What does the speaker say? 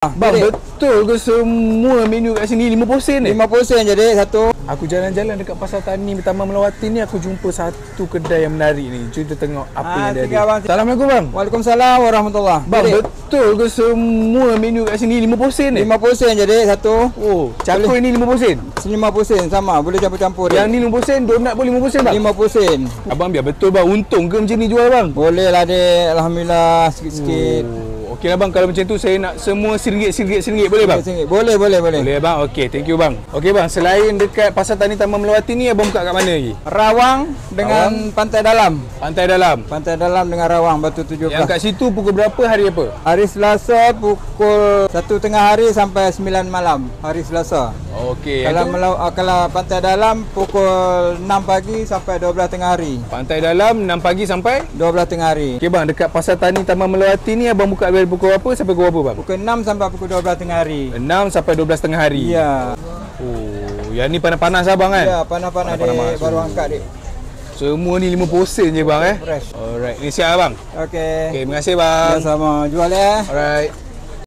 Bang, betul ke semua menu kat sini 50 sen ni? 50 sen je dek satu. Aku jalan-jalan dekat Pasar Tani Taman Melawati ni, aku jumpa satu kedai yang menarik ni. Cuba kita tengok apa yang dia ada. Assalamualaikum bang. Waalaikumsalam warahmatullahi. Bang, betul ke semua menu kat sini 50 sen ni? 50 sen je dek satu. Oh, cakul ini 50 sen? 50 sen sama, boleh campur-campur. Yang ni 50 sen, donat pun 50 sen bang? 50 sen. Abang biar betul bang, untung ke macam ni jual bang? Boleh lah dek, alhamdulillah sikit-sikit. Okey lah bang, kalau macam tu saya nak semua RM1 boleh bang? Boleh. Boleh bang, okey, thank you bang. Okey bang, selain dekat Pasar Tani Taman Melawati ni, abang buka kat mana lagi? Rawang dengan Pantai Dalam. Pantai Dalam? Pantai Dalam dengan Rawang, Batu 17. Yang kat situ pukul berapa, hari apa? Hari Selasa pukul 1 tengah hari sampai 9 malam. Hari Selasa. Okey. Kalau Pantai Dalam pukul 6 pagi sampai 12 tengah hari. Pantai Dalam 6 pagi sampai 12 tengah hari. Okey bang, dekat Pasar Tani Taman Melawati ni abang buka dari pukul berapa sampai pukul berapa bang? Pukul 6 sampai pukul 12 tengah hari. 6 sampai 12 tengah hari. Ya. Oh, yang ni panas-panas abang kan? Ya, panas-panas dek, baru angkat dek. Semua ni 50 sen je bang Fresh. Alright, ni siap abang. Okey. Okey, terima kasih bang. Ya sama, jual ya. Alright.